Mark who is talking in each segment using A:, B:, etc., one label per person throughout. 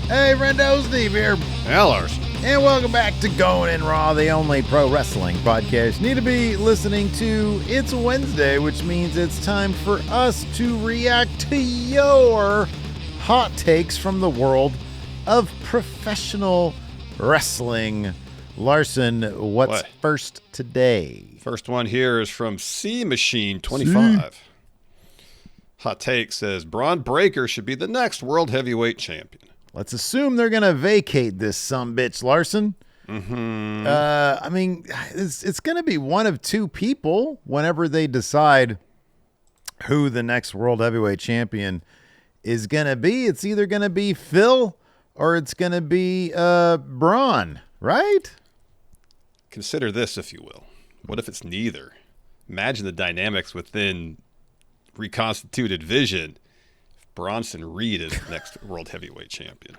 A: Hey, Friendo, Steve here.
B: Yeah, Larson.
A: And welcome back to Going In Raw, the only pro wrestling podcast you need to be listening to. It's Wednesday, which means it's time for us to react to your hot takes from the world of professional wrestling. Larson, what's first today?
B: First one here is from C Machine 25. Hot take says Braun Breaker should be the next world heavyweight champion.
A: Let's assume they're going to vacate this sumbitch, Larson. I mean, it's going to be one of two people whenever they decide who the next world heavyweight champion is going to be. It's either going to be Phil or it's going to be Braun, right?
B: Consider this, if you will. What if it's neither? Imagine the dynamics within reconstituted Vision. Bronson Reed is next world heavyweight champion.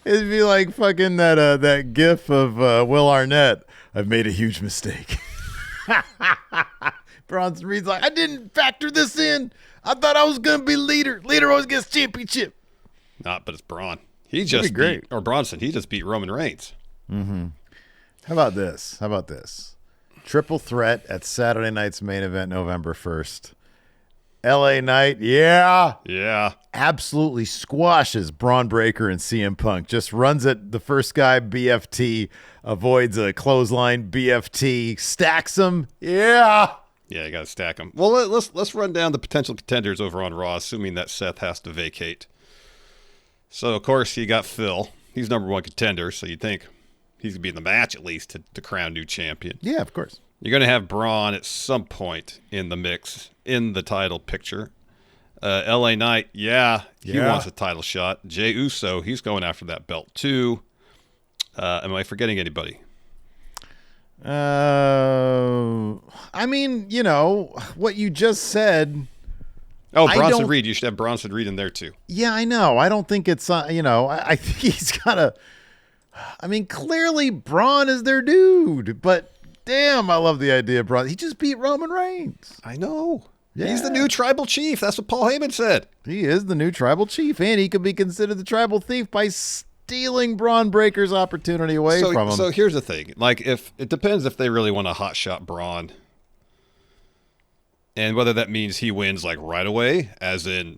A: It'd be like fucking that gif of Will Arnett. I've made a huge mistake. Bronson Reed's like, I didn't factor this in. I thought I was going to be leader. Leader always gets championship.
B: Not, but it's Braun. He just beat, or Bronson, he just beat Roman Reigns.
A: Mm-hmm. How about this? Triple threat at Saturday night's main event, November 1st. LA Knight, yeah, absolutely squashes Braun Breaker and CM Punk. Just runs at the first guy, BFT, avoids a clothesline, BFT, stacks him, yeah,
B: you got to stack them. Well, let's run down the potential contenders over on Raw, assuming that Seth has to vacate. So of course you got Phil. He's number one contender, so you'd think he's gonna be in the match at least to crown new champion.
A: Yeah, of course.
B: You're going to have Braun at some point in the mix, in the title picture. LA Knight, he wants a title shot. Jey Uso, he's going after that belt too. Am I forgetting anybody?
A: I mean, you know, what you just said.
B: Oh, Bronson Reed. You should have Bronson Reed in there too.
A: Yeah, I know. I don't think it's, I think he's got to, I mean, clearly Braun is their dude, but damn, I love the idea of Braun. He just beat Roman Reigns.
B: I know.
A: Yeah.
B: He's the new tribal chief. That's what Paul Heyman said.
A: He is the new tribal chief, and he could be considered the tribal thief by stealing Braun Breaker's opportunity away from him.
B: So here's the thing. Like, if it depends if they really want to hotshot Braun, and whether that means he wins like right away, as in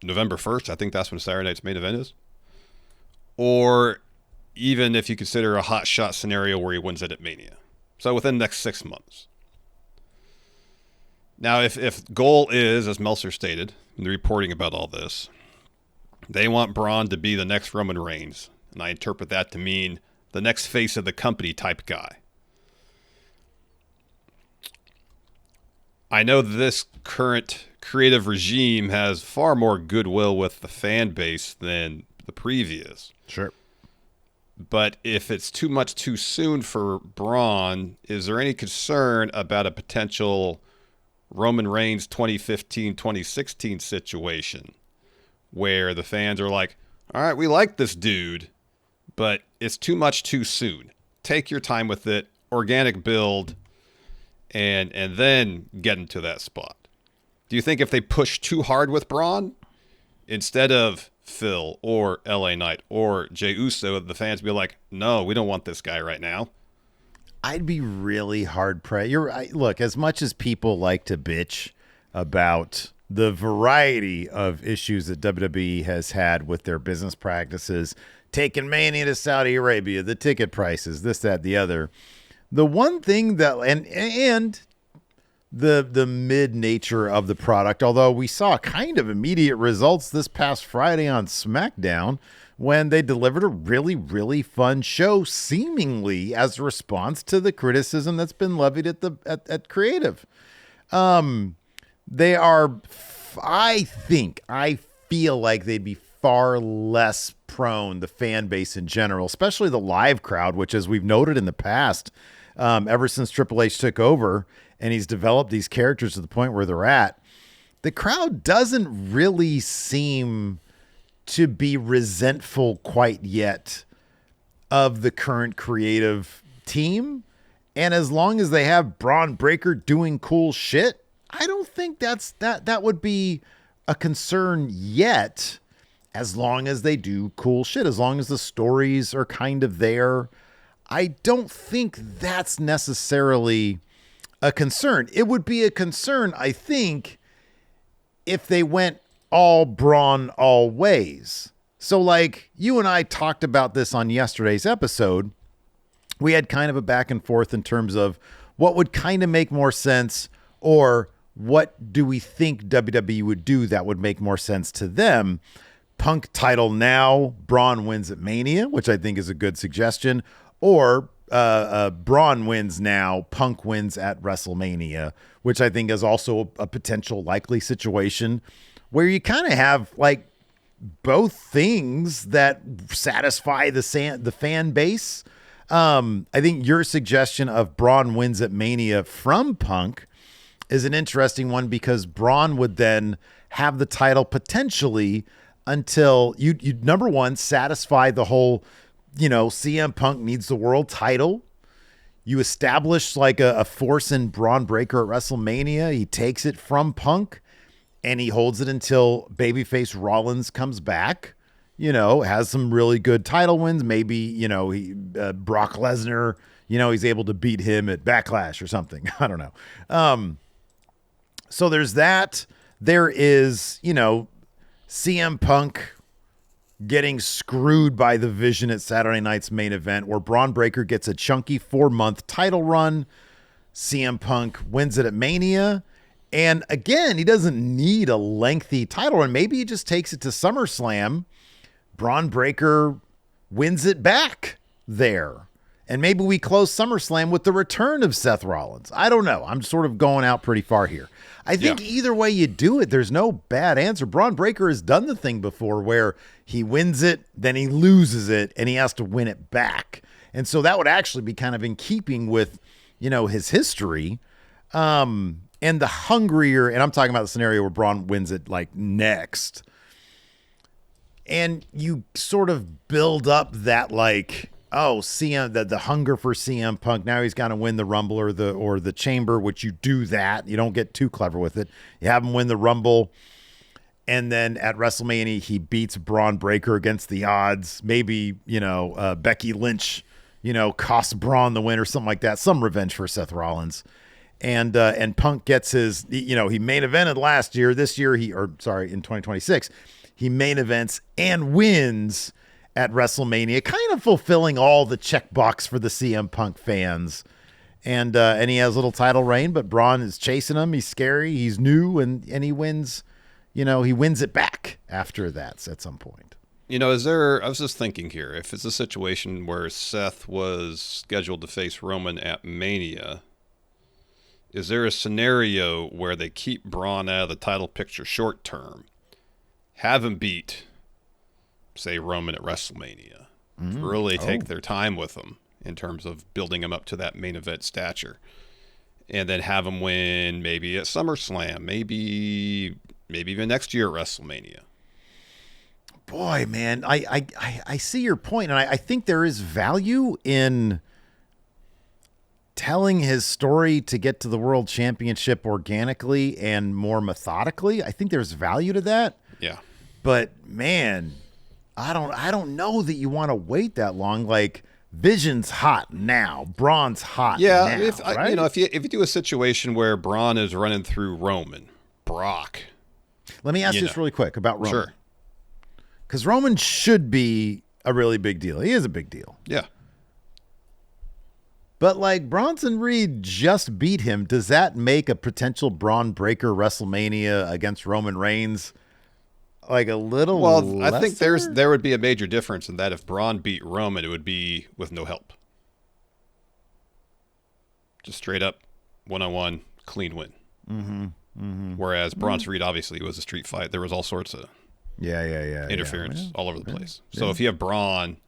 B: November 1st. I think that's when Saturday night's main event is. Or even if you consider a hot shot scenario where he wins it at Mania. So within the next 6 months. Now, if goal is, as Meltzer stated in the reporting about all this, they want Braun to be the next Roman Reigns. And I interpret that to mean the next face of the company type guy. I know that this current creative regime has far more goodwill with the fan base than the previous.
A: Sure.
B: But if it's too much too soon for Braun, is there any concern about a potential Roman Reigns 2015-2016 situation where the fans are like, all right, we like this dude, but it's too much too soon. Take your time with it, organic build, and then get into that spot. Do you think if they push too hard with Braun, instead of Phil or LA Knight or Jey Uso, the fans be like, no, we don't want this guy right now?
A: I'd be really hard pressed. Look, as much as people like to bitch about the variety of issues that WWE has had with their business practices, taking Mania to Saudi Arabia, the ticket prices, this, that, the other, the one thing that, and the mid nature of the product, although we saw kind of immediate results this past Friday on SmackDown when they delivered a really, really fun show, seemingly as a response to the criticism that's been levied at creative. They are, I feel like they'd be far less prone, the fan base in general, especially the live crowd, which, as we've noted in the past, ever since Triple H took over and he's developed these characters to the point where they're at, the crowd doesn't really seem to be resentful quite yet of the current creative team. And as long as they have Braun Breaker doing cool shit, I don't think that would be a concern yet. as long as they do cool shit, as long as the stories are kind of there. I don't think that's necessarily a concern. It would be a concern, I think, if they went all Braun all ways. So, like, you and I talked about this on yesterday's episode. We had kind of a back and forth in terms of what would kind of make more sense, or what do we think WWE would do that would make more sense to them. Punk title now, Braun wins at Mania, which I think is a good suggestion, or Braun wins now, Punk wins at WrestleMania, which I think is also a potential likely situation where you kind of have like both things that satisfy the fan base. I think your suggestion of Braun wins at Mania from Punk is an interesting one, because Braun would then have the title potentially until you number one, satisfy the whole, CM Punk needs the world title. You establish like a force in Braun Breaker at WrestleMania. He takes it from Punk and he holds it until babyface Rollins comes back, has some really good title wins. Maybe, Brock Lesnar, he's able to beat him at Backlash or something. I don't know. So there's that. There is, CM Punk getting screwed by the Vision at Saturday night's main event, where Braun Breaker gets a chunky 4-month title run. CM Punk wins it at Mania. And again, he doesn't need a lengthy title run. Maybe he just takes it to SummerSlam. Braun Breaker wins it back there. And maybe we close SummerSlam with the return of Seth Rollins. I don't know. I'm sort of going out pretty far here. I think either way you do it, there's no bad answer. Braun Breaker has done the thing before where he wins it, then he loses it, and he has to win it back. And so that would actually be kind of in keeping with, his history. And the hungrier, and I'm talking about the scenario where Braun wins it like next. And you sort of build up that like, CM, the hunger for CM Punk. Now he's got to win the Rumble or the Chamber, which you do that. You don't get too clever with it. You have him win the Rumble, and then at WrestleMania he beats Braun Breaker against the odds. Maybe Becky Lynch, costs Braun the win or something like that. Some revenge for Seth Rollins, and Punk gets his. He main evented last year. This year in 2026, he main events and wins at WrestleMania, kind of fulfilling all the checkbox for the CM Punk fans. And he has a little title reign, but Braun is chasing him. He's scary. He's new, and he wins, he wins it back after that at some point.
B: I was just thinking here, if it's a situation where Seth was scheduled to face Roman at Mania, is there a scenario where they keep Braun out of the title picture short term, have him beat, say, Roman at WrestleMania, really take their time with him in terms of building him up to that main event stature, and then have him win maybe at SummerSlam, maybe even next year at WrestleMania?
A: Boy, man, I see your point, and I think there is value in telling his story to get to the World Championship organically and more methodically. I think there's value to that.
B: Yeah.
A: But man, I don't know that you want to wait that long. Like, Vision's hot now, Braun's hot now.
B: Right? If you do a situation where Braun is running through Roman, Brock.
A: Let me ask you this really quick about Roman.
B: Sure.
A: Because Roman should be a really big deal. He is a big deal.
B: Yeah.
A: But like, Bronson Reed just beat him. Does that make a potential Braun Breaker WrestleMania against Roman Reigns like a little lesser?
B: I think there would be a major difference in that if Braun beat Roman, it would be with no help. Just straight up one-on-one clean win.
A: Mm-hmm. Mm-hmm.
B: Whereas Bronson Reed obviously was a street fight. There was all sorts of interference all over the place. So if you have Braun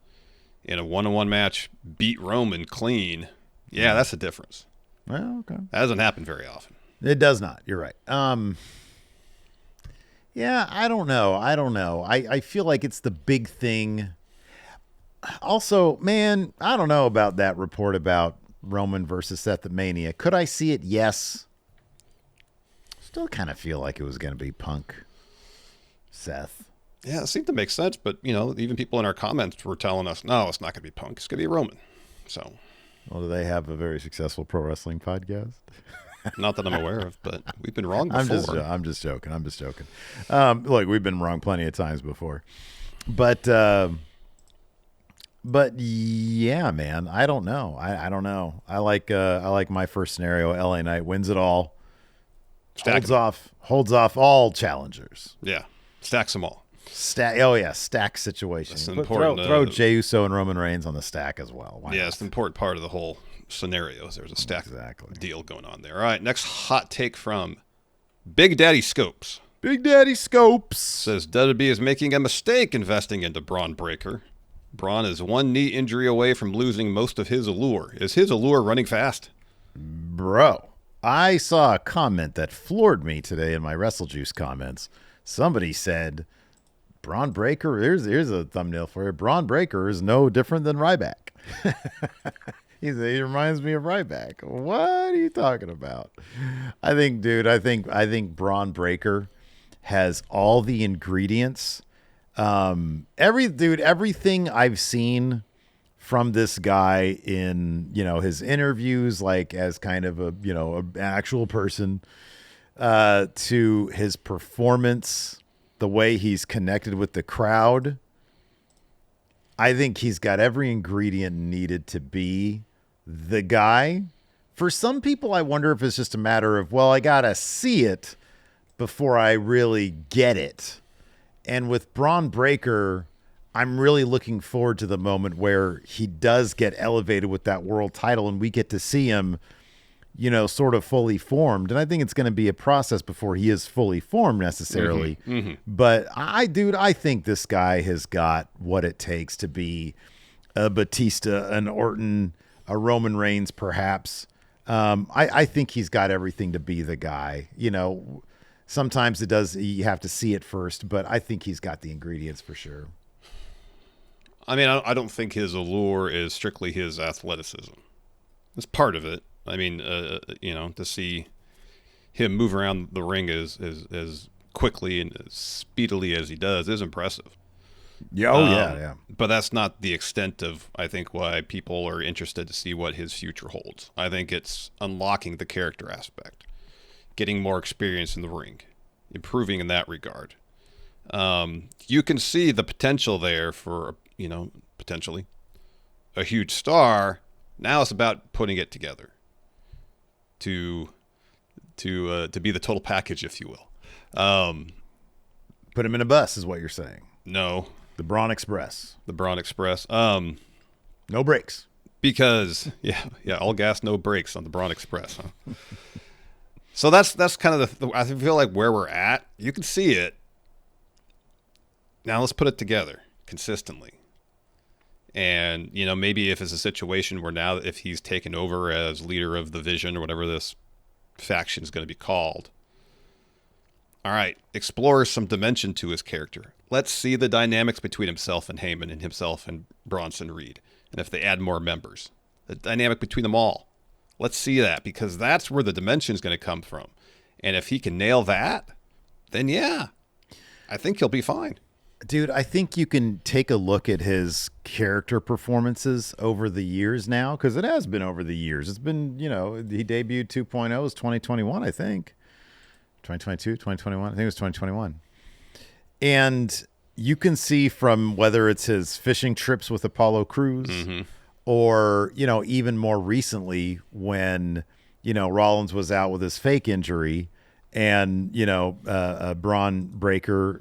B: in a one-on-one match beat Roman clean, that's a difference.
A: Well, okay.
B: That doesn't happen very often.
A: It does not. You're right. Yeah, I don't know. I feel like it's the big thing. Also, man, I don't know about that report about Roman versus Seth at Mania. Could I see it? Yes. Still kind of feel like it was going to be Punk, Seth.
B: Yeah, it seemed to make sense, but even people in our comments were telling us, no, it's not going to be Punk. It's going to be Roman. So,
A: Well, do they have a very successful pro wrestling podcast?
B: not that I'm aware of, but we've been wrong
A: I'm
B: before.
A: just joking. Look, we've been wrong plenty of times before, but yeah, man, I don't know. I don't know. I like my first scenario. LA Knight wins it all, holds off all challengers.
B: Yeah, stacks them all.
A: Stack situation.
B: That's important.
A: Throw Jey Uso and Roman Reigns on the stack as well. Why not?
B: It's an important part of the whole scenario. There's a stack deal going on there. All right, next hot take from Big Daddy Scopes.
A: Big Daddy Scopes
B: Says WWE is making a mistake investing into Braun Breaker. Braun is one knee injury away from losing most of his allure. Is his allure running fast?
A: Bro, I saw a comment that floored me today in my WrestleJuice comments. Somebody said, Braun Breaker, here's a thumbnail for you. Braun Breaker is no different than Ryback. He reminds me of Ryback. What are you talking about? I think Braun Breaker has all the ingredients. Everything I've seen from this guy in, his interviews, like as kind of an actual person, to his performance, the way he's connected with the crowd, I think he's got every ingredient needed to be the guy. For some people, I wonder if it's just a matter of, well, I got to see it before I really get it. And with Braun Breaker, I'm really looking forward to the moment where he does get elevated with that world title and we get to see him, sort of fully formed. And I think it's going to be a process before he is fully formed necessarily.
B: Mm-hmm.
A: But I think this guy has got what it takes to be a Batista, an Orton, a Roman Reigns, perhaps. I think he's got everything to be the guy. Sometimes you have to see it first, but I think he's got the ingredients for sure.
B: I mean, I don't think his allure is strictly his athleticism. It's part of it. I mean, to see him move around the ring as quickly and as speedily as he does is impressive.
A: Yeah, yeah.
B: But that's not the extent of, I think, why people are interested to see what his future holds. I think it's unlocking the character aspect, getting more experience in the ring, improving in that regard. You can see the potential there for, potentially a huge star. Now it's about putting it together to be the total package, if you will.
A: Put him in a bus is what you're saying.
B: No.
A: The Braun Express.
B: No
A: brakes.
B: Because, all gas, no brakes on the Braun Express. Huh? So that's kind of I feel like where we're at. You can see it. Now let's put it together consistently. And, maybe if it's a situation where now if he's taken over as leader of the Vision or whatever this faction is going to be called, all right, explore some dimension to his character. Let's see the dynamics between himself and Heyman and himself and Bronson Reed. And if they add more members, the dynamic between them all. Let's see that, because that's where the dimension is going to come from. And if he can nail that, then I think he'll be fine.
A: Dude, I think you can take a look at his character performances over the years now, because it has been over the years. It's been, he debuted 2.0 was 2021, I think. 2022, 2021. I think it was 2021. And you can see from whether it's his fishing trips with Apollo Crews or, even more recently when, Rollins was out with his fake injury and, Braun Breaker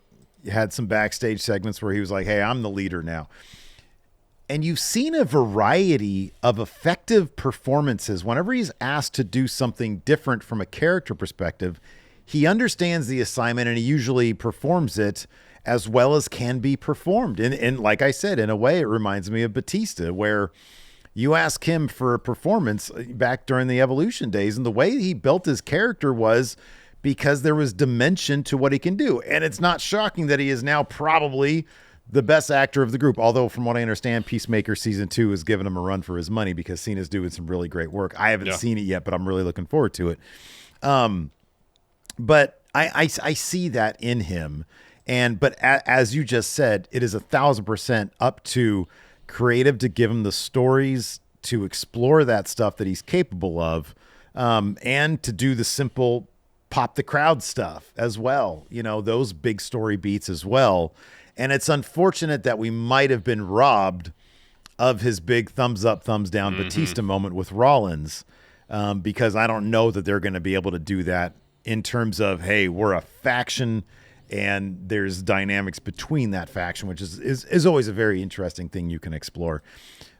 A: had some backstage segments where he was like, hey, I'm the leader now. And you've seen a variety of effective performances. Whenever he's asked to do something different from a character perspective, he understands the assignment and he usually performs it as well as can be performed. And like I said, in a way, it reminds me of Batista, where you ask him for a performance back during the Evolution days, and the way he built his character was because there was dimension to what he can do. And it's not shocking that he is now probably the best actor of the group. Although from what I understand, Peacemaker season 2 has given him a run for his money because Cena's doing some really great work. I haven't seen it yet, but I'm really looking forward to it. But I see that in him. But as you just said, it is 1,000% up to creative to give him the stories to explore that stuff that he's capable of, and to do the simple pop the crowd stuff as well. Those big story beats as well. And it's unfortunate that we might have been robbed of his big thumbs up, thumbs down Batista moment with Rollins, because I don't know that they're going to be able to do that in terms of, hey, we're a faction and there's dynamics between that faction, which is always a very interesting thing you can explore.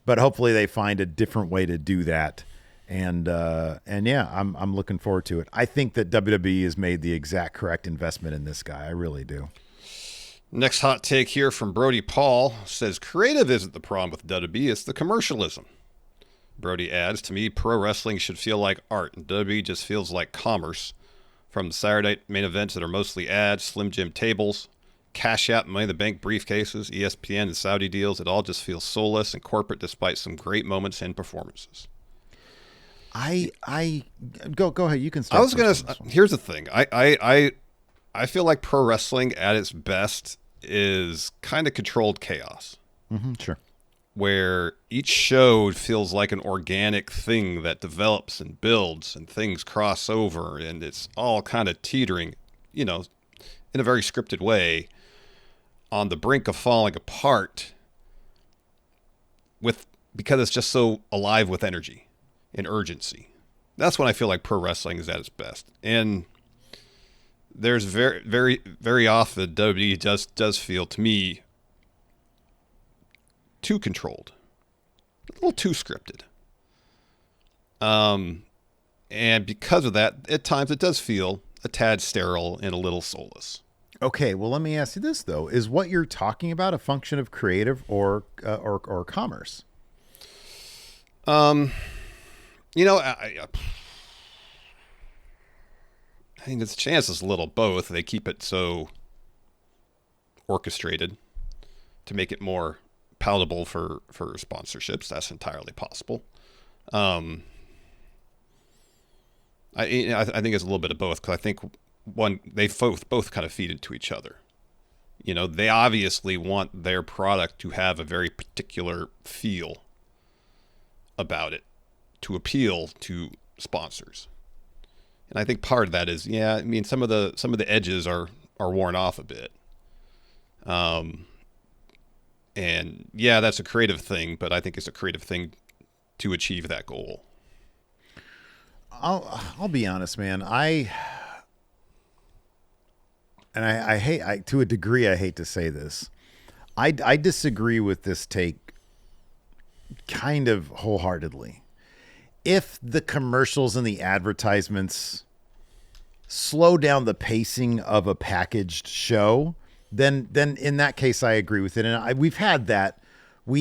A: But hopefully they find a different way to do that. And yeah, I'm looking forward to it. I think that WWE has made the exact correct investment in this guy. I really do.
B: Next hot take here from Brody Paul says, creative isn't the problem with WWE, it's the commercialism. Brody adds, to me, pro wrestling should feel like art, and WWE just feels like commerce. From the Saturday night main events that are mostly ads, Slim Jim tables, Cash App, Money in the Bank briefcases, ESPN and Saudi deals, it all just feels soulless and corporate despite some great moments and performances.
A: I go ahead. You can start.
B: I was going to, here's the thing. I feel like pro wrestling at its best is kind of controlled chaos.
A: Sure.
B: Where each show feels like an organic thing that develops and builds and things cross over and it's all kind of teetering, in a very scripted way on the brink of falling apart because it's just so alive with energy and urgency. That's when I feel like pro wrestling is at its best. And there's very, very, very often WWE does feel to me too controlled, a little too scripted. And because of that, at times it does feel a tad sterile and a little soulless.
A: Okay, well, let me ask you this though: is what you're talking about a function of creative or commerce?
B: I think it's a chance it's a little both. They keep it so orchestrated to make it more palatable for sponsorships. That's entirely possible. I think it's a little bit of both, because I think they both kind of feed into each other. They obviously want their product to have a very particular feel about it to appeal to sponsors. And I think part of that is, some of the edges are worn off a bit. And yeah, that's a creative thing, but I think it's a creative thing to achieve that goal.
A: I'll be honest, man. I hate, to a degree, I hate to say this. I disagree with this take kind of wholeheartedly. If the commercials and the advertisements slow down the pacing of a packaged show, then in that case, I agree with it. And we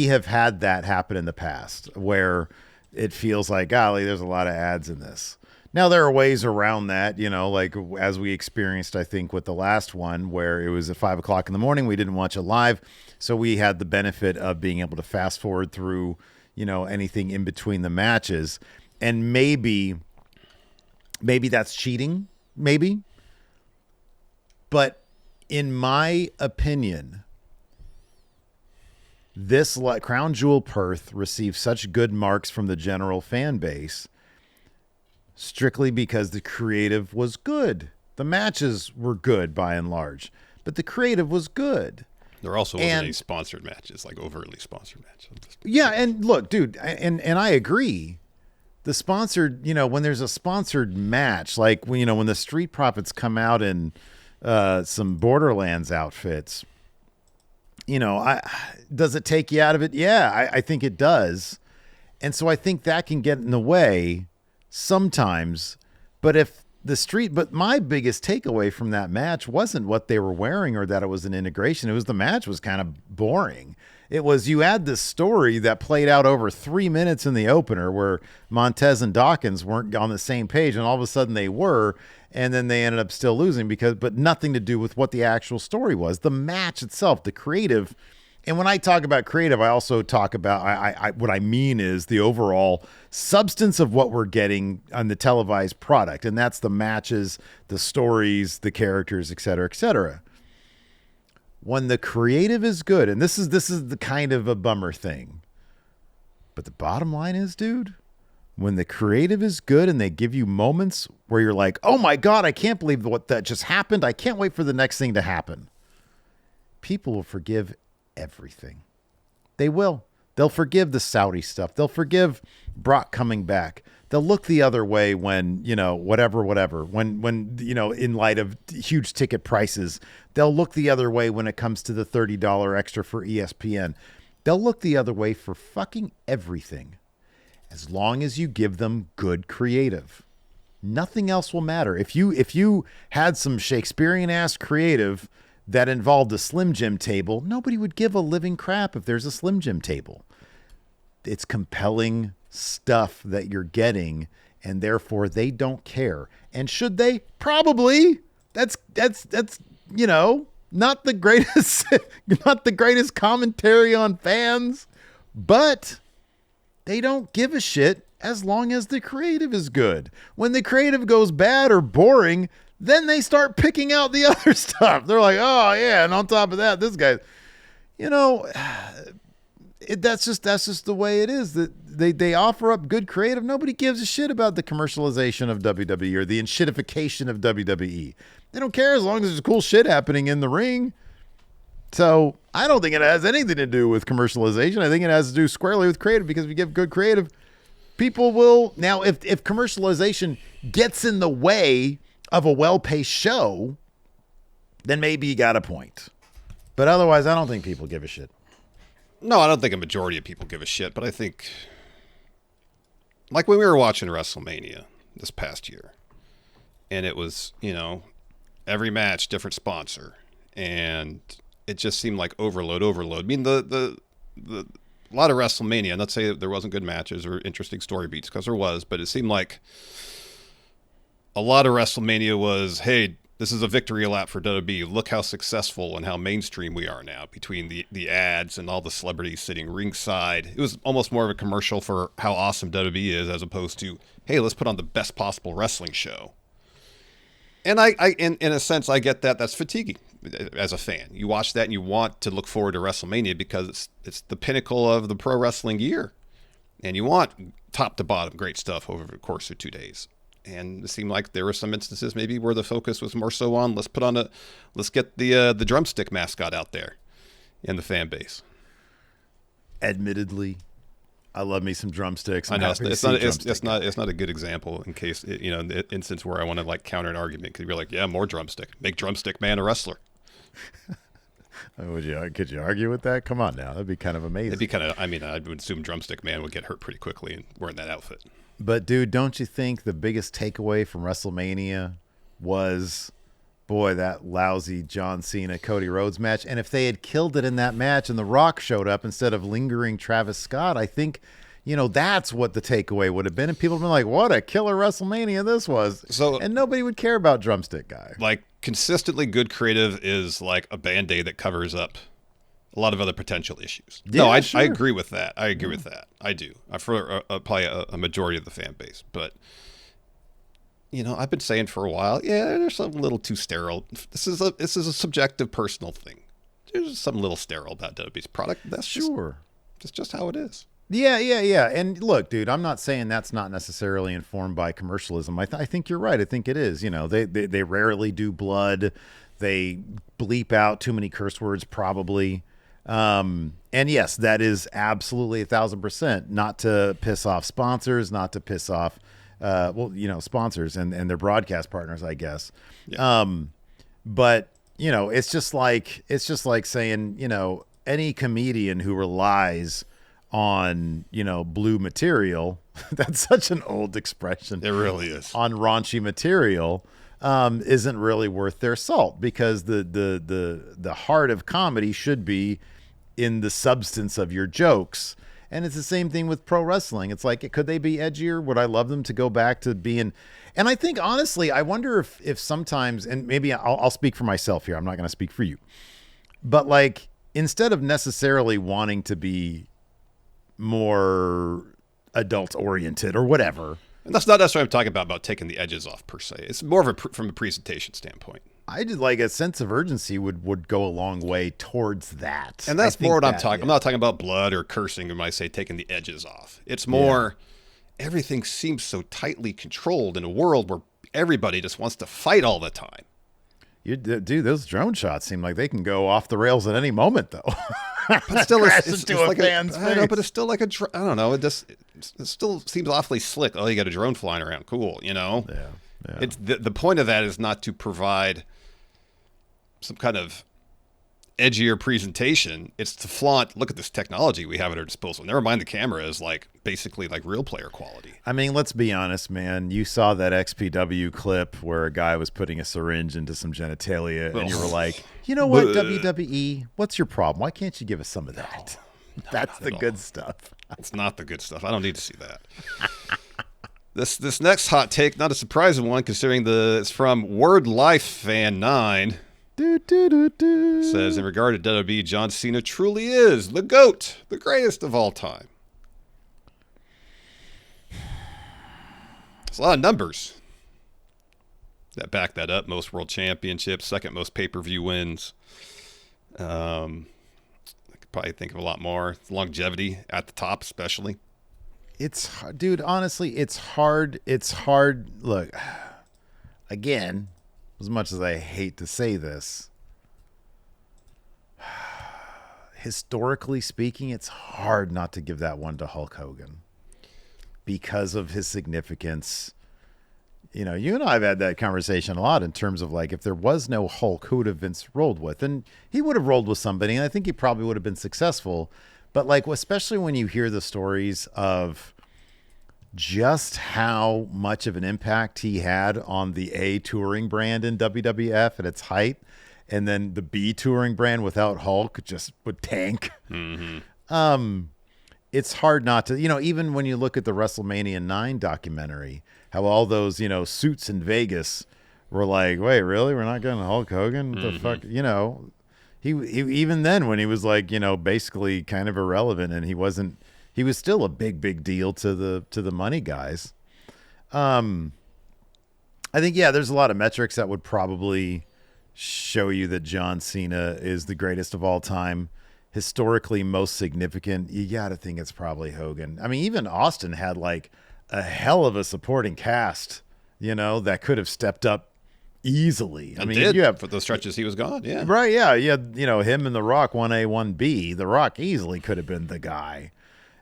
A: have had that happen in the past where it feels like, golly, there's a lot of ads in this. Now, there are ways around that, like as we experienced, I think, with the last one where it was at 5 o'clock in the morning. We didn't watch it live. So we had the benefit of being able to fast forward through, anything in between the matches. And maybe that's cheating, maybe. But in my opinion, this Crown Jewel Perth received such good marks from the general fan base strictly because the creative was good. The matches were good by and large, but the creative was good.
B: There also wasn't any sponsored matches, like overtly sponsored matches.
A: Yeah, and look, dude, and I agree. The sponsored, when there's a sponsored match, like when the Street Profits come out in some Borderlands outfits, does it take you out of it? Yeah, I think it does. And so I think that can get in the way sometimes. But my biggest takeaway from that match wasn't what they were wearing or that it was an integration. It was the match was kind of boring. It was, you had this story that played out over 3 minutes in the opener where Montez and Dawkins weren't on the same page, and all of a sudden they were, and then they ended up still losing but nothing to do with what the actual story was. The match itself, the creative. And when I talk about creative, I also talk about, what I mean is the overall substance of what we're getting on the televised product. And that's the matches, the stories, the characters, et cetera, et cetera. when the creative is good, and this is the kind of a bummer thing, but the bottom line is, dude, when the creative is good and they give you moments where you're like, oh my God, I can't believe what that just happened. I can't wait for the next thing to happen. People will forgive everything. They will. They'll forgive the Saudi stuff. They'll forgive Brock coming back. They'll look the other way when, whatever, when, in light of huge ticket prices, they'll look the other way when it comes to the $30 extra for ESPN. They'll look the other way for fucking everything. As long as you give them good creative, nothing else will matter. If you had some Shakespearean ass creative that involved a Slim Jim table, nobody would give a living crap if there's a Slim Jim table. It's compelling stuff that you're getting, and therefore they don't care. And should they? Probably. That's not the greatest not the greatest commentary on fans, but they don't give a shit as long as the creative is good. When the creative goes bad or boring, then they start picking out the other stuff. They're like, oh yeah, and on top of that, this guy, that's just the way it is. That they offer up good creative. Nobody gives a shit about the commercialization of WWE or the enshittification of WWE. They don't care as long as there's cool shit happening in the ring. So I don't think it has anything to do with commercialization. I think it has to do squarely with creative, because if you give good creative, people will. Now, if commercialization gets in the way of a well-paced show, then maybe you got a point. But otherwise, I don't think people give a shit.
B: No, I don't think a majority of people give a shit, but I think, like when we were watching WrestleMania this past year, and it was, every match, different sponsor, and it just seemed like overload. I mean, the a lot of WrestleMania, not say that there wasn't good matches or interesting story beats, because there was, but it seemed like a lot of WrestleMania was, hey, this is a victory lap for WWE. Look how successful and how mainstream we are now, between the ads and all the celebrities sitting ringside. It was almost more of a commercial for how awesome WWE is, as opposed to, hey, let's put on the best possible wrestling show. And I in a sense, I get that. That's fatiguing as a fan. You watch that and you want to look forward to WrestleMania because it's the pinnacle of the pro wrestling year. And you want top to bottom great stuff over the course of 2 days. And it seemed like there were some instances maybe where the focus was more so on let's get the drumstick mascot out there in the fan base.
A: Admittedly, I love me some drumsticks.
B: I know it's not a good example in case in the instance where I want to like counter an argument, because you're like, yeah, more drumstick, make Drumstick Man a wrestler.
A: Could you argue with that? Come on now, that'd be kind of amazing.
B: It'd be kind of. I mean, I would assume Drumstick Man would get hurt pretty quickly in wearing that outfit.
A: But dude, don't you think the biggest takeaway from WrestleMania was, boy, that lousy John Cena Cody Rhodes match? And if they had killed it in that match and The Rock showed up instead of lingering Travis Scott, I think, that's what the takeaway would have been. And people would have been like, what a killer WrestleMania this was. And nobody would care about Drumstick Guy.
B: Like, consistently good creative is like a Band-Aid that covers up a lot of other potential issues.
A: Yeah,
B: no, I
A: sure.
B: agree with that. I agree with that. I do. For probably a majority of the fan base. But, I've been saying for a while, yeah, there's something a little too sterile. This is a subjective, personal thing. There's something a little sterile about WWE's product. That's
A: sure.
B: That's just how it is.
A: Yeah. And look, dude, I'm not saying that's not necessarily informed by commercialism. I think you're right. I think it is. They rarely do blood. They bleep out too many curse words, probably. And yes, that is absolutely 1,000% not to piss off sponsors, not to piss off, sponsors and their broadcast partners, I guess. Yeah. But it's just like saying, any comedian who relies on, blue material, that's such an old expression.
B: It really is.
A: On raunchy material. Isn't really worth their salt, because the heart of comedy should be in the substance of your jokes. And it's the same thing with pro wrestling. It's like, could they be edgier? Would I love them to go back to being? And I think, honestly, I wonder if sometimes, and maybe I'll speak for myself here, I'm not going to speak for you, but like, instead of necessarily wanting to be more adult oriented or whatever.
B: And that's not necessarily what I'm talking about taking the edges off per se. It's more of from a presentation standpoint.
A: I just like a sense of urgency would go a long way towards that.
B: And
A: I
B: that's more
A: think
B: what I'm
A: that,
B: talking.
A: yeah.
B: I'm not talking about blood or cursing when I say taking the edges off. It's
A: Yeah.
B: more everything seems so tightly controlled in a world where everybody just wants to fight all the time.
A: Dude, those drone shots seem like they can go off the rails at any moment, though.
B: But still,
A: Crash
B: it's
A: into a
B: like
A: fan's
B: I know, but
A: face.
B: it's still like a. I don't know. It still seems awfully slick. Oh, you got a drone flying around. Cool. You know.
A: Yeah. Yeah.
B: It's the point of that is not to provide some kind of edgier presentation. It's to flaunt. Look at this technology we have at our disposal. Never mind the camera is like basically like real player quality.
A: I mean, let's be honest, man. You saw that XPW clip where a guy was putting a syringe into some genitalia, and you were like, you know what, WWE, what's your problem? Why can't you give us some of that? That's the good stuff.
B: It's not the good stuff. I don't need to see that. This next hot take, not a surprising one, considering it's from Word Life Fan 9. Says, in regard to WWE, John Cena truly is the GOAT, the greatest of all time. There's a lot of numbers that back that up. Most world championships, second most pay-per-view wins. I could probably think of a lot more. Longevity at the top, especially.
A: Dude, honestly, it's hard. It's hard. Look, again, as much as I hate to say this, historically speaking, it's hard not to give that one to Hulk Hogan because of his significance. You know, you and I have had that conversation a lot in terms of like, if there was no Hulk, who would have Vince rolled with? And he would have rolled with somebody, and I think he probably would have been successful. But like, especially when you hear the stories of just how much of an impact he had on the A touring brand in WWF at its height, and then the B touring brand without Hulk just would tank.
B: Mm-hmm.
A: It's hard not to, even when you look at the WrestleMania 9 documentary, how all those, suits in Vegas were like, wait, really? We're not getting Hulk Hogan? What the fuck? He even then when he was like, basically kind of irrelevant, and he was still a big deal to the money guys. I think, yeah, there's a lot of metrics that would probably show you that John Cena is the greatest of all time. Historically most significant, you got to think it's probably Hogan. I mean, even Austin had like a hell of a supporting cast, that could have stepped up easily. I mean, you have
B: for those stretches he was gone. Yeah.
A: Right. Yeah. You had, him and The Rock, 1A, 1B. The Rock easily could have been the guy.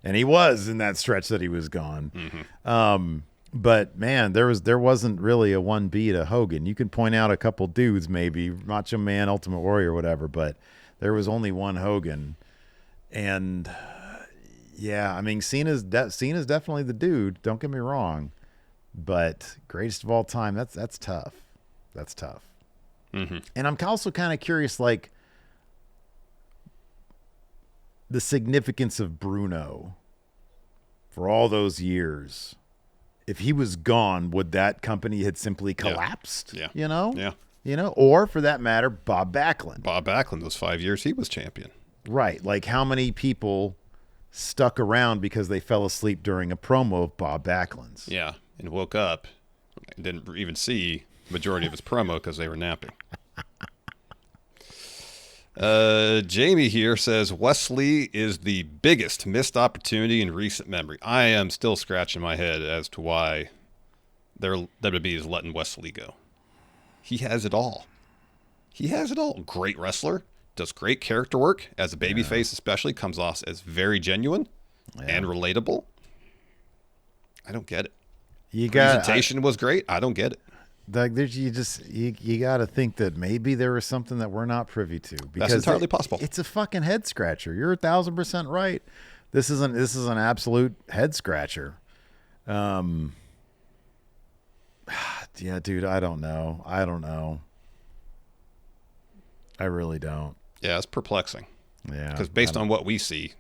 A: And he was in that stretch that he was gone.
B: Mm-hmm.
A: But man, there wasn't really a 1B to Hogan. You can point out a couple dudes, maybe Macho Man, Ultimate Warrior, whatever, but there was only one Hogan. And yeah, I mean, Cena's definitely the dude. Don't get me wrong, but greatest of all time. That's tough. That's tough.
B: Mm-hmm.
A: And I'm also kind of curious, like the significance of Bruno for all those years. If he was gone, would that company had simply collapsed?
B: Yeah.
A: Yeah. Or for that matter, Bob Backlund.
B: Bob Backlund, those 5 years he was champion.
A: Right. Like how many people stuck around because they fell asleep during a promo of Bob Backlund's?
B: Yeah. And woke up and didn't even see the majority of his promo because they were napping. Jamie here says Wesley is the biggest missed opportunity in recent memory. I am still scratching my head as to why WWE is letting Wesley go. He has it all. Great wrestler, does great character work as a babyface, especially comes off as very genuine and relatable. I don't get it. Presentation was great. I don't get it.
A: Doug, you got to think that maybe there was something that we're not privy to. Because
B: that's entirely possible.
A: It's a fucking head scratcher. You're 1,000% right. This is an absolute head scratcher. Yeah, dude, I don't know. I really don't.
B: Yeah, it's perplexing.
A: Yeah,
B: because based on what we see,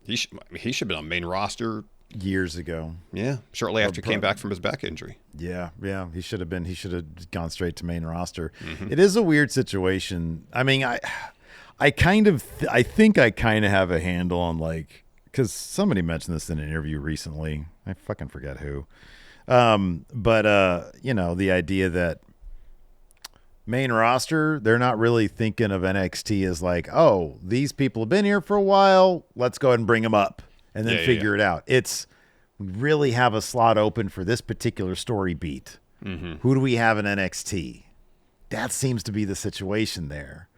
B: he should have been on main roster
A: years ago.
B: Yeah, shortly after he came back from his back injury.
A: Yeah, he should have been. He should have gone straight to main roster. Mm-hmm. It is a weird situation. I mean, I think I kind of have a handle on, like, because somebody mentioned this in an interview recently. I fucking forget who. But the idea that main roster, they're not really thinking of NXT as like, oh, these people have been here for a while. Let's go ahead and bring them up and then figure it out. It's, we really have a slot open for this particular story beat.
B: Mm-hmm.
A: Who do we have in NXT? That seems to be the situation there,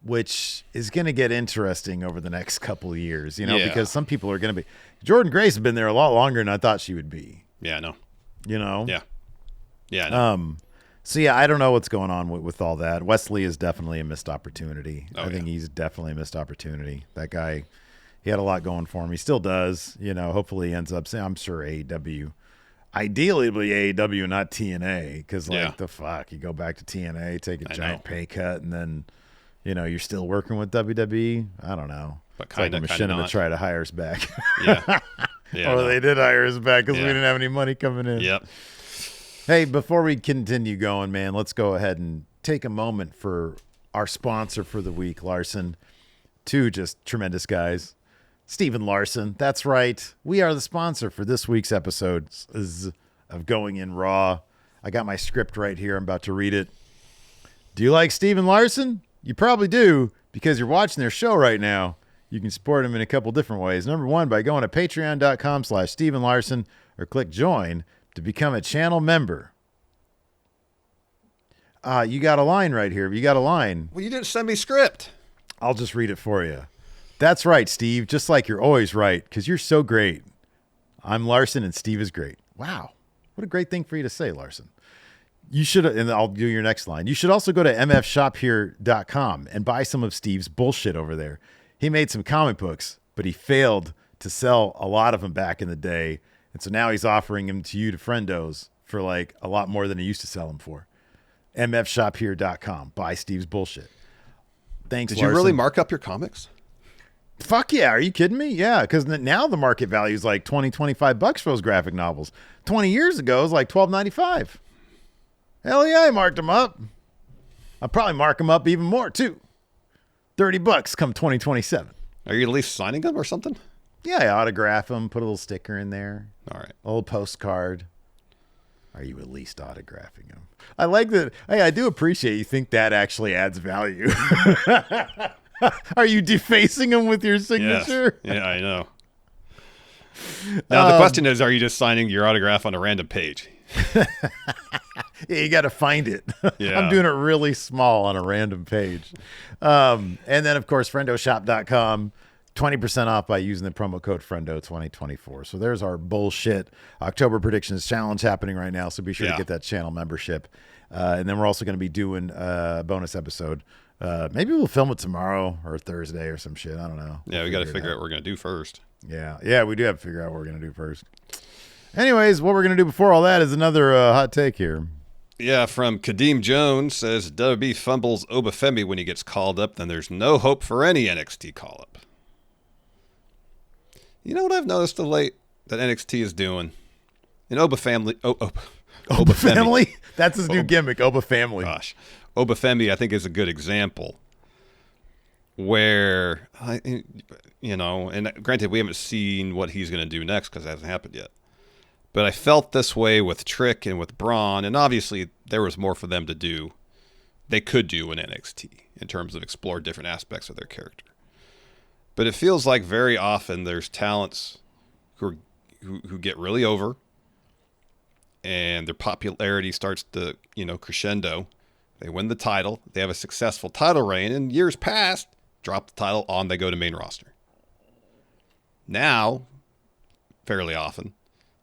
A: which is going to get interesting over the next couple of years, because some people are going to be. Jordan Grace has been there a lot longer than I thought she would be.
B: Yeah, I know.
A: Yeah.
B: Yeah, I know.
A: So, yeah, I don't know what's going on with all that. Wesley is definitely a missed opportunity.
B: Oh,
A: I think he's definitely a missed opportunity. That guy, he had a lot going for him. He still does. Hopefully he ends up saying, I'm sure AEW. Ideally, it'll be AEW, not TNA, because, the fuck? You go back to TNA, take a giant pay cut, and then, you're still working with WWE? I don't know.
B: But
A: it's like Machinima tried to hire us back.
B: Yeah.
A: Or they did hire us back because we didn't have any money coming in.
B: Yep.
A: Hey, before we continue going, man, let's go ahead and take a moment for our sponsor for the week, Larson. Two just tremendous guys. Stephen Larson. That's right. We are the sponsor for this week's episodes of Going In Raw. I got my script right here. I'm about to read it. Do you like Stephen Larson? You probably do because you're watching their show right now. You can support him in a couple different ways. Number one, by going to patreon.com/Stephen Larson or click join to become a channel member. You got a line right here. You got a line.
B: Well, you didn't send me script.
A: I'll just read it for you. That's right, Steve. Just like you're always right, because you're so great. I'm Larson, and Steve is great. Wow. What a great thing for you to say, Larson. You should, and I'll do your next line. You should also go to mfshophere.com and buy some of Steve's bullshit over there. He made some comic books, but he failed to sell a lot of them back in the day. And so now he's offering them to you, to friendos, for like a lot more than he used to sell them for. mfshophere.com. Buy Steve's bullshit. Thanks,
B: Did
A: Larson.
B: you really mark up your comics?
A: Fuck yeah. Are you kidding me? Yeah, because now the market value is like $20-25 for those graphic novels. 20 years ago, it was like $12.95. Hell yeah, I marked them up. I'll probably mark them up even more, too. $30 come 2027.
B: Are you at least signing them or something?
A: Yeah, I autograph them, put a little sticker in there.
B: All right.
A: A little postcard. Are you at least autographing them? I like that. Hey, I do appreciate you think that actually adds value. Are you defacing them with your signature?
B: Yes. Yeah, I know. Now, the question is, are you just signing your autograph on a random page?
A: Yeah, you got to find it.
B: Yeah.
A: I'm doing it really small on a random page. And then, of course, friendoshop.com. 20% off by using the promo code Friendo2024. So there's our bullshit October predictions challenge happening right now. So be sure to get that channel membership. And then we're also going to be doing a bonus episode. Maybe we'll film it tomorrow or Thursday or some shit. I don't know.
B: Yeah, we got to figure out what we're going to do first.
A: Yeah, we do have to figure out what we're going to do first. Anyways, what we're going to do before all that is another hot take here.
B: Yeah, from Kadeem Jones says, WB fumbles Obafemi when he gets called up, then there's no hope for any NXT call-up. You know what I've noticed of late that NXT is doing? In Obafemi.
A: Obafemi? That's his new gimmick, Obafemi.
B: Gosh. Obafemi, I think, is a good example where, and granted, we haven't seen what he's going to do next because it hasn't happened yet. But I felt this way with Trick and with Braun, and obviously there was more for them to do. They could do in NXT in terms of explore different aspects of their character. But it feels like very often there's talents who get really over, and their popularity starts to, crescendo. They win the title. They have a successful title reign. In years past, drop the title on, they go to main roster. Now, fairly often,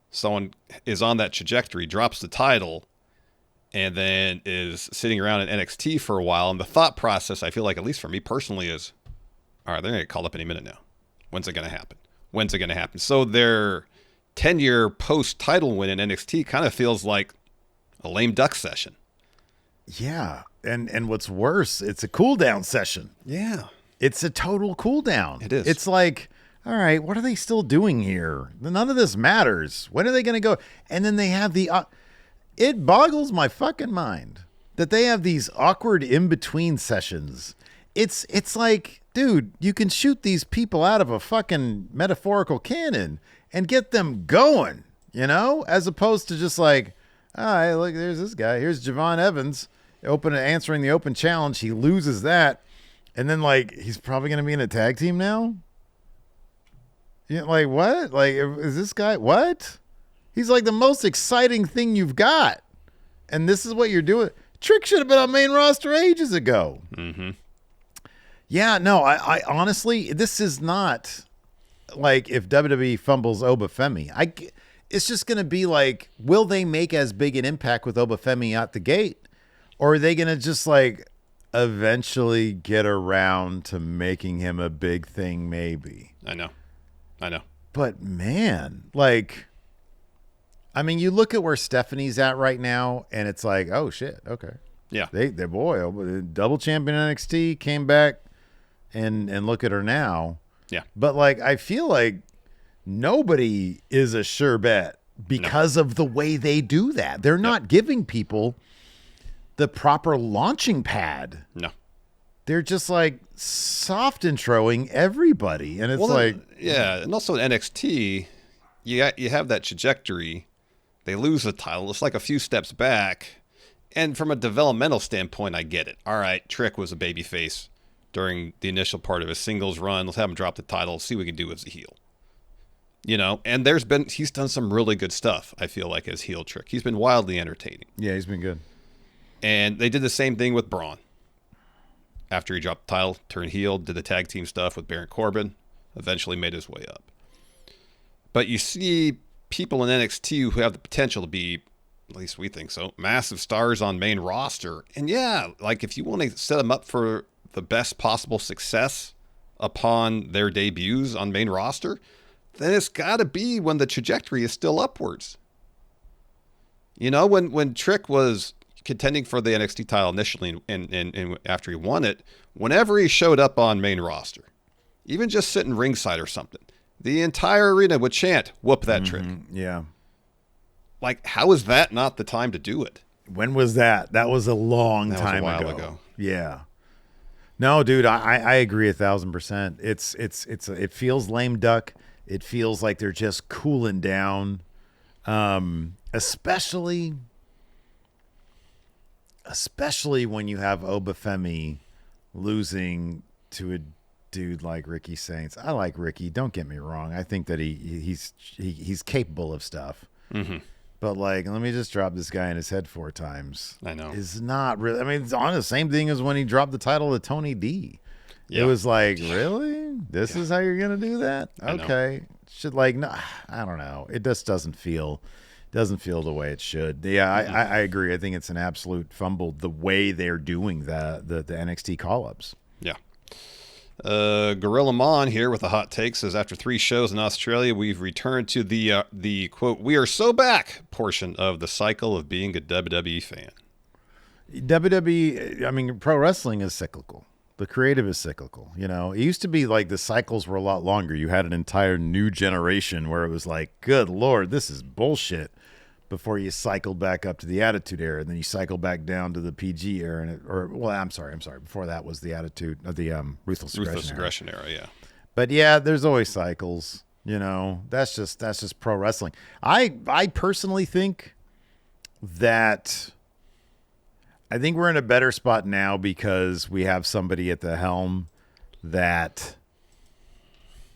B: someone is on that trajectory, drops the title, and then is sitting around in NXT for a while. And the thought process, I feel like, at least for me personally, is, all right, they're going to get called up any minute now. When's it going to happen? So their 10-year post-title win in NXT kind of feels like a lame duck session.
A: Yeah, and what's worse, it's a cool-down session.
B: Yeah.
A: It's a total cool-down.
B: It is.
A: It's like, all right, what are they still doing here? None of this matters. When are they going to go? And then they have it boggles my fucking mind that they have these awkward in-between sessions. It's like, dude, you can shoot these people out of a fucking metaphorical cannon and get them going, as opposed to just like, all right, look, there's this guy. Here's Javon Evans. answering the open challenge. He loses that, and then like he's probably going to be in a tag team now. Yeah, like what? Like is this guy what? He's like the most exciting thing you've got, and this is what you're doing. Trick should have been on main roster ages ago.
B: Mm-hmm.
A: Yeah, no, I honestly, this is not like if WWE fumbles Obafemi. It's just going to be like, will they make as big an impact with Obafemi out the gate? Or are they going to just like eventually get around to making him a big thing maybe?
B: I know.
A: But man, like, I mean, you look at where Stephanie's at right now and it's like, oh shit, okay.
B: Yeah.
A: They boy, double champion NXT, came back and look at her now.
B: Yeah.
A: But like, I feel like nobody is a sure bet because of the way they do that. They're not giving people the proper launching pad.
B: No.
A: They're just like soft introing everybody. And it's
B: and also in NXT, you have that trajectory. They lose the title. It's like a few steps back. And from a developmental standpoint, I get it. All right, Trick was a babyface during the initial part of his singles run. Let's have him drop the title, see what we can do as a heel. You know, and he's done some really good stuff, I feel like, as heel Trick. He's been wildly entertaining.
A: Yeah, he's been good.
B: And they did the same thing with Braun. After he dropped the title, turned heel, did the tag team stuff with Baron Corbin, eventually made his way up. But you see people in NXT who have the potential to be, at least we think so, massive stars on main roster. And yeah, like if you want to set them up for the best possible success upon their debuts on main roster, then it's got to be when the trajectory is still upwards. You know, when Trick was contending for the NXT title initially and after he won it, whenever he showed up on main roster, even just sitting ringside or something, the entire arena would chant, "Whoop that Trick."
A: Yeah.
B: Like, how is that not the time to do it?
A: When was that? That was a long time ago. Yeah. No, dude, I agree 1,000%. It feels lame duck. It feels like they're just cooling down, especially when you have Obafemi losing to a dude like Ricky Saints. I like Ricky. Don't get me wrong. I think that he's capable of stuff.
B: Mm-hmm.
A: But like, let me just drop this guy in his head 4 times.
B: I know.
A: Is not really. I mean, it's on the same thing as when he dropped the title to Tony D.
B: Yeah.
A: It was like, really? This is how you're gonna do that? Okay. Should like no, I don't know. It just doesn't feel the way it should. Yeah, I agree. I think it's an absolute fumble the way they're doing the NXT call-ups.
B: Yeah. Gorilla Mon here with a hot take says, after 3 shows in Australia, we've returned to the quote, "we are so back" portion of the cycle of being a WWE fan.
A: WWE, I mean, pro wrestling is cyclical. The creative is cyclical. You know, it used to be like the cycles were a lot longer. You had an entire new generation where it was like, good Lord, this is bullshit, before you cycled back up to the Attitude Era, and then you cycled back down to the PG era, I'm sorry. Before that was the Ruthless Aggression era.
B: Yeah.
A: But yeah, there's always cycles. You know, that's just pro wrestling. I personally think that. I think we're in a better spot now because we have somebody at the helm that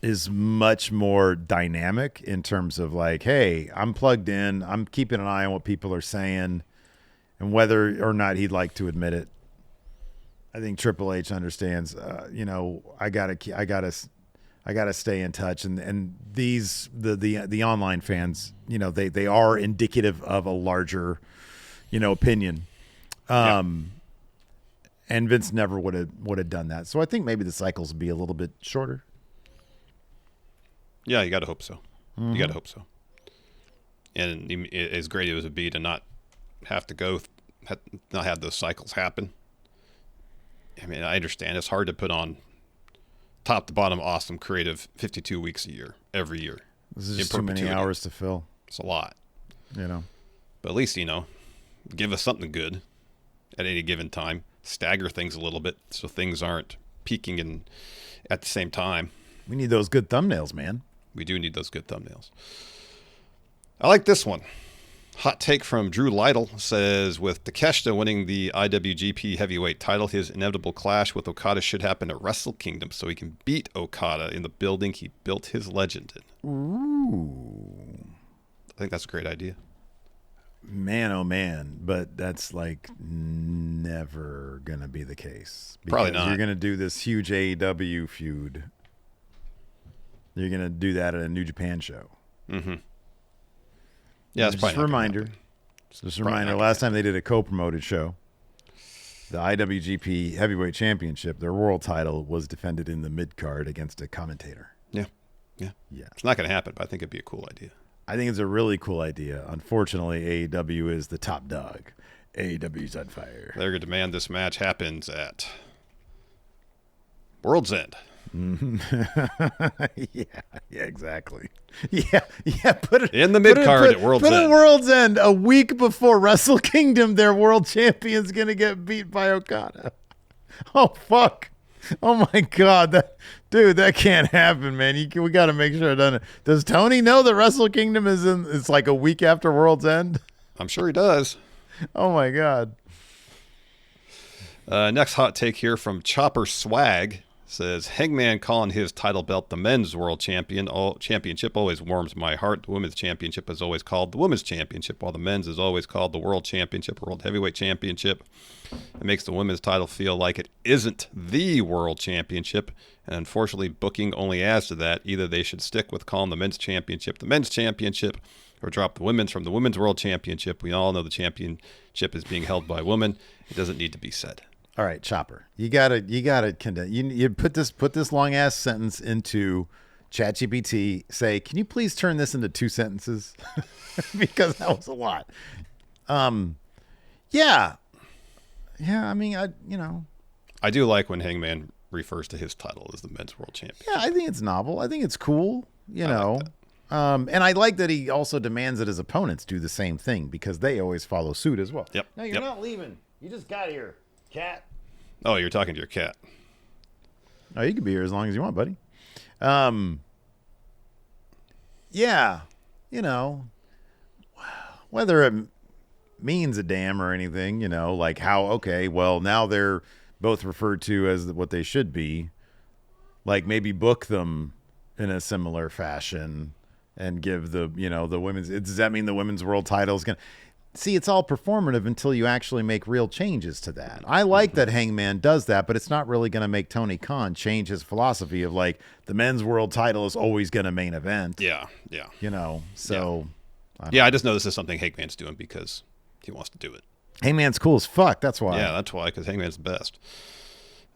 A: is much more dynamic in terms of like, hey, I'm plugged in. I'm keeping an eye on what people are saying and whether or not he'd like to admit it. I think Triple H understands, you know, I gotta stay in touch. And the online fans, you know, they are indicative of a larger, you know, opinion. And Vince never would have done that. So I think maybe the cycles will be a little bit shorter.
B: Yeah, you got to hope so. Mm-hmm. You got to hope so. And as great as it would be to not have to not have those cycles happen. I mean, I understand it's hard to put on top to bottom awesome creative 52 weeks a year, every year.
A: This is just too many hours to fill.
B: It's a lot.
A: You know.
B: But at least, you know, give us something good at any given time. Stagger things a little bit so things aren't peaking at the same time.
A: We need those good thumbnails, man.
B: We do need those good thumbnails. I like this one. Hot take from Drew Lytle says, with Takeshita winning the IWGP Heavyweight title, his inevitable clash with Okada should happen at Wrestle Kingdom so he can beat Okada in the building he built his legend in.
A: Ooh.
B: I think that's a great idea.
A: Man, oh man, but that's like never going to be the case.
B: Probably not.
A: You're going to do this huge AEW feud. You're going to do that at a New Japan show.
B: Mm-hmm. Yeah, that's
A: just a reminder. Just a reminder. Last time they did a co-promoted show, the IWGP Heavyweight Championship, their world title was defended in the mid-card against a commentator.
B: Yeah. It's not going to happen, but I think it'd be a cool idea.
A: I think it's a really cool idea. Unfortunately, AEW is the top dog. AEW's on fire.
B: They're going to demand this match happens at World's End.
A: yeah, exactly. Yeah. Put it
B: in the mid card at World's End.
A: Put it at World's End a week before Wrestle Kingdom. Their world champion's gonna get beat by Okada. Oh fuck! Oh my god, that can't happen, man. We got to make sure it doesn't. Does Tony know that Wrestle Kingdom is in? It's like a week after World's End.
B: I'm sure he does.
A: Oh my god.
B: Next hot take here from Chopper Swag. Says, Hangman calling his title belt the men's world championship always warms my heart. The women's championship is always called the women's championship, while the men's is always called the world championship, world heavyweight championship. It makes the women's title feel like it isn't the world championship, and unfortunately booking only adds to that. Either they should stick with calling the men's championship, or drop the women's from the women's world championship. We all know the championship is being held by women. It doesn't need to be said.
A: All right, Chopper, you gotta condense. You put this long ass sentence into ChatGPT. Say, can you please turn this into 2 sentences? Because that was a lot. Yeah. I mean,
B: I do like when Hangman refers to his title as the men's world champion.
A: Yeah, I think it's novel. I think it's cool. Like and I like that he also demands that his opponents do the same thing because they always follow suit as well.
B: Yep.
A: No, you're not leaving. You just got here. Cat.
B: Oh, you're talking to your cat.
A: Oh, you can be here as long as you want, buddy. Yeah, whether it means a damn or anything, like how, okay, well, now they're both referred to as what they should be. Like maybe book them in a similar fashion and give the women's, does that mean the women's world title is going to, see, it's all performative until you actually make real changes to that. I like that Hangman does that, but it's not really going to make Tony Khan change his philosophy of like the men's world title is always going to main event.
B: Yeah.
A: So.
B: I just know this is something Hangman's doing because he wants to do it.
A: Hangman's cool as fuck. That's why.
B: Yeah, that's why, because Hangman's the best.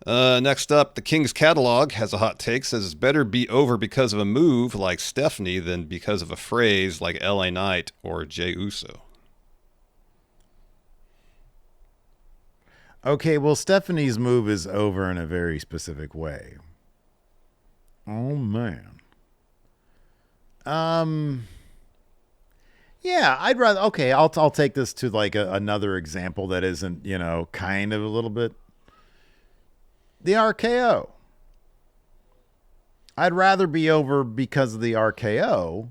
B: Next up, the King's Catalog has a hot take. Says it's better be over because of a move like Stephanie than because of a phrase like LA Knight or Jey Uso.
A: Okay, well, Stephanie's move is over in a very specific way. Oh, man. Yeah, I'd rather... Okay, I'll take this to, like, another example that isn't, kind of a little bit... The RKO. I'd rather be over because of the RKO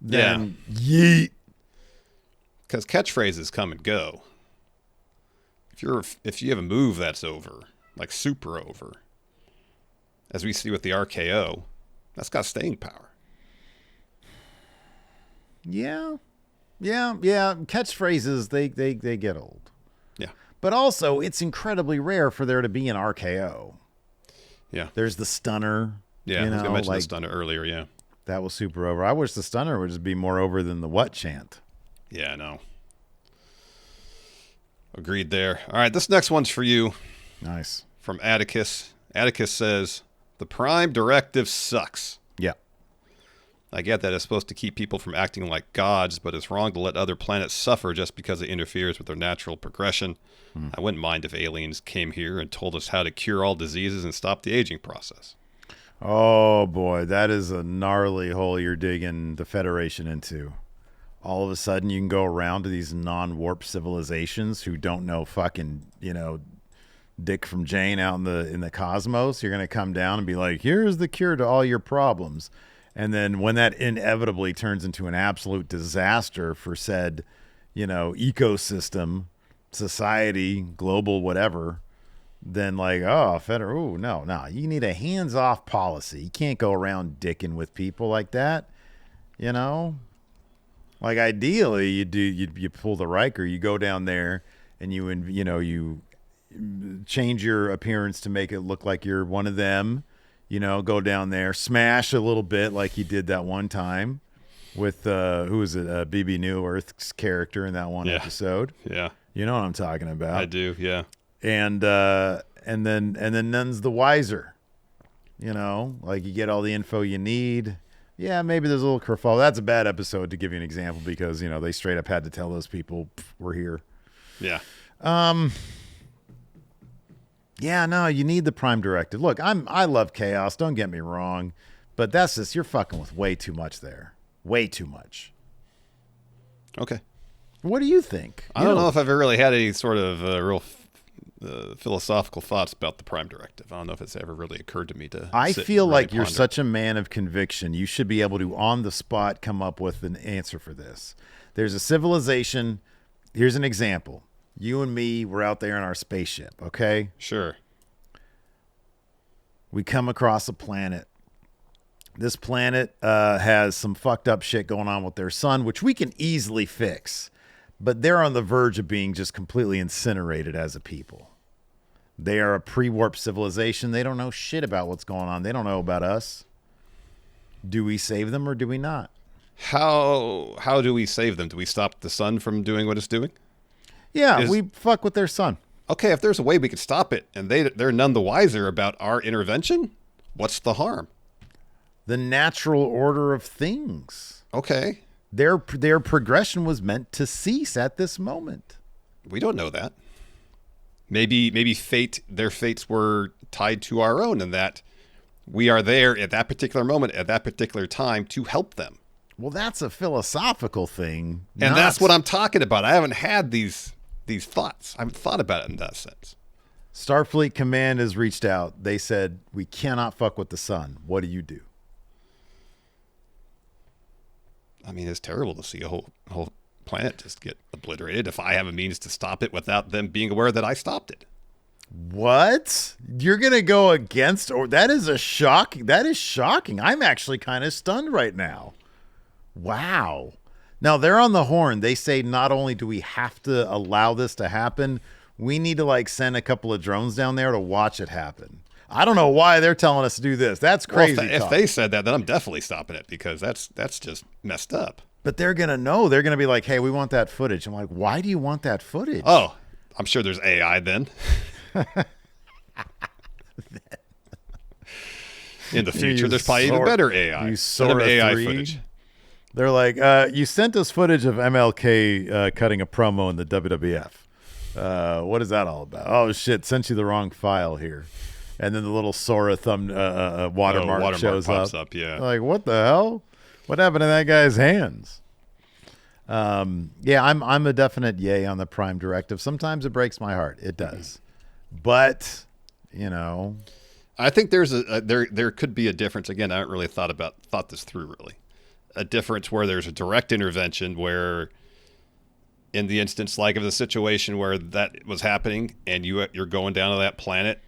A: than yeet.
B: Because catchphrases come and go. If you have a move that's over, like super over, as we see with the RKO, that's got staying power.
A: Yeah. Catchphrases, they get old.
B: Yeah.
A: But also, it's incredibly rare for there to be an RKO.
B: Yeah.
A: There's the stunner.
B: Yeah, I was going to mention the stunner earlier, yeah.
A: That was super over. I wish the stunner would just be more over than the what chant.
B: Yeah, I know. Agreed there. All right, this next one's for you.
A: Nice.
B: From Atticus. Atticus says, the Prime Directive sucks.
A: Yeah.
B: I get that it's supposed to keep people from acting like gods, but it's wrong to let other planets suffer just because it interferes with their natural progression. I wouldn't mind if aliens came here and told us how to cure all diseases and stop the aging process.
A: Oh, boy, that is a gnarly hole you're digging the Federation into. All of a sudden, you can go around to these non-warp civilizations who don't know fucking, Dick from Jane out in the cosmos. You're going to come down and be like, here's the cure to all your problems. And then when that inevitably turns into an absolute disaster for said, ecosystem, society, global, whatever, then like, oh, federal, no. You need a hands-off policy. You can't go around dicking with people like that, Like ideally, you pull the Riker, you go down there and you change your appearance to make it look like you're one of them. Go down there, smash a little bit like you did that one time with who was it? BB New Earth's character in that one episode.
B: Yeah,
A: you know what I'm talking about.
B: I do. Yeah,
A: and then none's the wiser. Like you get all the info you need. Yeah, maybe there's a little kerfuffle. That's a bad episode to give you an example because they straight up had to tell those people we're here.
B: Yeah.
A: Yeah, no, you need the Prime Directive. Look, I love chaos. Don't get me wrong, but that's just you're fucking with way too much there. Way too much.
B: Okay.
A: What do you think?
B: I don't know if I've ever really had any sort of real philosophical thoughts about the Prime Directive. I don't know if it's ever really occurred to me to.
A: I feel like you're such a man of conviction. You should be able to, on the spot, come up with an answer for this. There's a civilization. Here's an example. You and me, we're out there in our spaceship, okay?
B: Sure.
A: We come across a planet. This planet has some fucked up shit going on with their sun, which we can easily fix. But they're on the verge of being just completely incinerated as a people. They are a pre-warp civilization. They don't know shit about what's going on. They don't know about us. Do we save them or do we not?
B: How do we save them? Do we stop the sun from doing what it's doing?
A: Yeah, we fuck with their sun.
B: Okay, if there's a way we could stop it and they're none the wiser about our intervention, what's the harm?
A: The natural order of things.
B: Okay.
A: Their progression was meant to cease at this moment.
B: We don't know that. Maybe their fates were tied to our own and that we are there at that particular moment, at that particular time to help them.
A: Well, that's a philosophical thing.
B: And that's what I'm talking about. I haven't had these thoughts. I haven't thought about it in that sense.
A: Starfleet Command has reached out. They said, we cannot fuck with the sun. What do you do?
B: I mean, it's terrible to see a whole planet just get obliterated if I have a means to stop it without them being aware that I stopped it.
A: What? You're going to go against, or that is shocking. I'm actually kind of stunned right now. Wow. Now they're on the horn. They say not only do we have to allow this to happen, we need to send a couple of drones down there to watch it happen. I don't know why they're telling us to do this. That's crazy.
B: Well, if they said that, then I'm definitely stopping it because that's just messed up.
A: But they're going to know. They're going to be like, hey, we want that footage. I'm like, why do you want that footage?
B: Oh, I'm sure there's AI then. In the future, there's probably even better AI.
A: Sort of
B: AI
A: 3.
B: footage.
A: They're like, you sent us footage of MLK cutting a promo in the WWF. What is that all about? Oh, shit, sent you the wrong file here. And then the little Sora watermark shows
B: pops
A: up.
B: Yeah.
A: Like, what the hell? What happened to that guy's hands? Yeah, I'm a definite yay on the Prime Directive. Sometimes it breaks my heart. It does. But,
B: I think there could be a difference. Again, I haven't really thought this through really. A difference where there's a direct intervention where in the instance like of the situation where that was happening and you're going down to that planet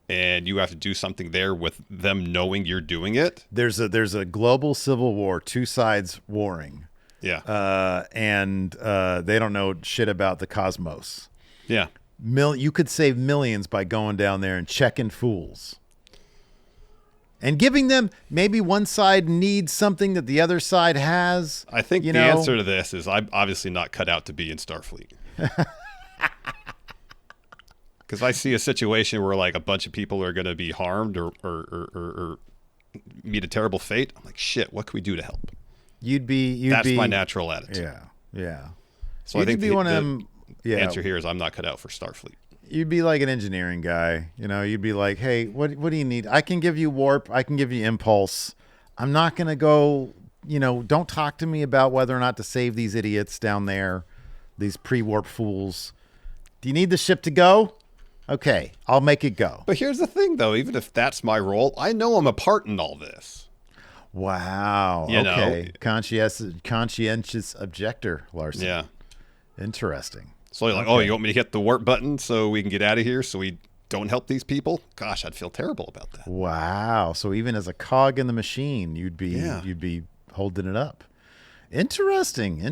B: and you have to do something there with them knowing you're doing it.
A: There's a global civil war, two sides warring.
B: Yeah.
A: And they don't know shit about the cosmos.
B: Yeah.
A: You could save millions by going down there and checking fools. And giving them, maybe one side needs something that the other side has.
B: I think the answer to this is I'm obviously not cut out to be in Starfleet. Because I see a situation where a bunch of people are going to be harmed or meet a terrible fate. I'm like, shit, what can we do to help? That's my natural attitude.
A: Yeah, yeah.
B: So I think
A: be one of them. Yeah.
B: Answer here is I'm not cut out for Starfleet.
A: You'd be like an engineering guy. You'd be like, hey, what do you need? I can give you warp. I can give you impulse. I'm not going to go, don't talk to me about whether or not to save these idiots down there, these pre-warp fools. Do you need the ship to go? Okay, I'll make it go.
B: But here's the thing, though. Even if that's my role, I know I'm a part in all this.
A: Wow.
B: You know.
A: Okay. Conscientious objector, Larson.
B: Yeah.
A: Interesting.
B: So you're like, oh, you want me to hit the warp button so we can get out of here so we don't help these people? Gosh, I'd feel terrible about that.
A: Wow. So even as a cog in the machine, you'd be holding it up. Interesting.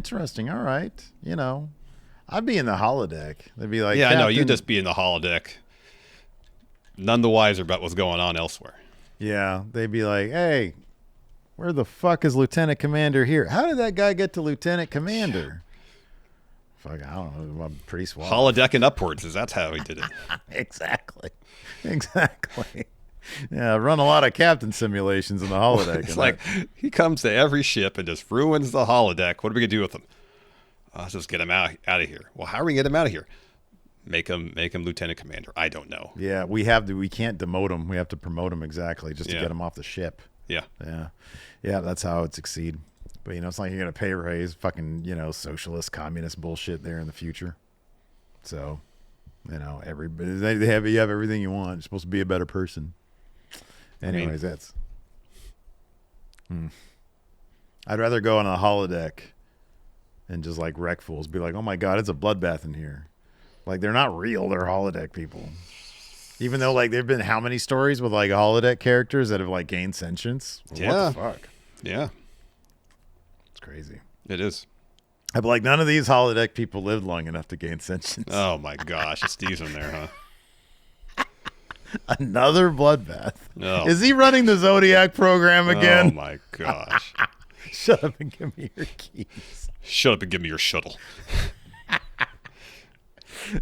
A: All right. You know, I'd be in the holodeck. They'd be like,
B: yeah, I know.
A: Captain.
B: You'd just be in the holodeck, none the wiser about what's going on elsewhere.
A: Yeah. They'd be like, hey, where the fuck is Lieutenant Commander here? How did that guy get to Lieutenant Commander? Fuck, I don't know. I'm pretty suave.
B: Holodecking upwards, that's how he did it.
A: Exactly. Yeah, run a lot of captain simulations in the holodeck.
B: It's like he comes to every ship and just ruins the holodeck. What are we gonna do with him? Let's just get him out of here. Well, how are we gonna get him out of here? Make him Lieutenant Commander. I don't know.
A: Yeah, we can't demote him. We have to promote him exactly just to get him off the ship.
B: Yeah.
A: Yeah, that's how it would succeed. But it's like you're gonna pay raise fucking socialist communist bullshit there in the future. So, everybody you have everything you want. You're supposed to be a better person. Anyways, that's. I'd rather go on a holodeck and just like wreck fools. Be like, oh my god, it's a bloodbath in here. Like they're not real. They're holodeck people. Even though like there've been how many stories with like holodeck characters that have like gained sentience? What the fuck?
B: Yeah.
A: It's crazy.
B: It is.
A: I'm like, none of these holodeck people lived long enough to gain sentience.
B: Oh my gosh, Steve's in there, huh?
A: Another bloodbath.
B: No.
A: Is he running the Zodiac program again?
B: Oh my gosh.
A: Shut up and give me your keys.
B: Shut up and give me your shuttle.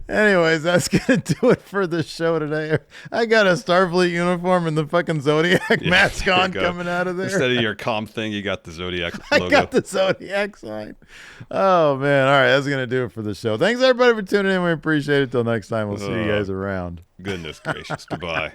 A: Anyways, that's gonna do it for the show today. I got a Starfleet uniform and the fucking Zodiac mask on coming out of there.
B: Instead of your comm thing, you got the Zodiac logo.
A: I got the Zodiac sign. Oh man. All right, that's gonna do it for the show. Thanks everybody for tuning in. We appreciate it. Till next time, we'll see you guys around.
B: Goodness gracious. Goodbye.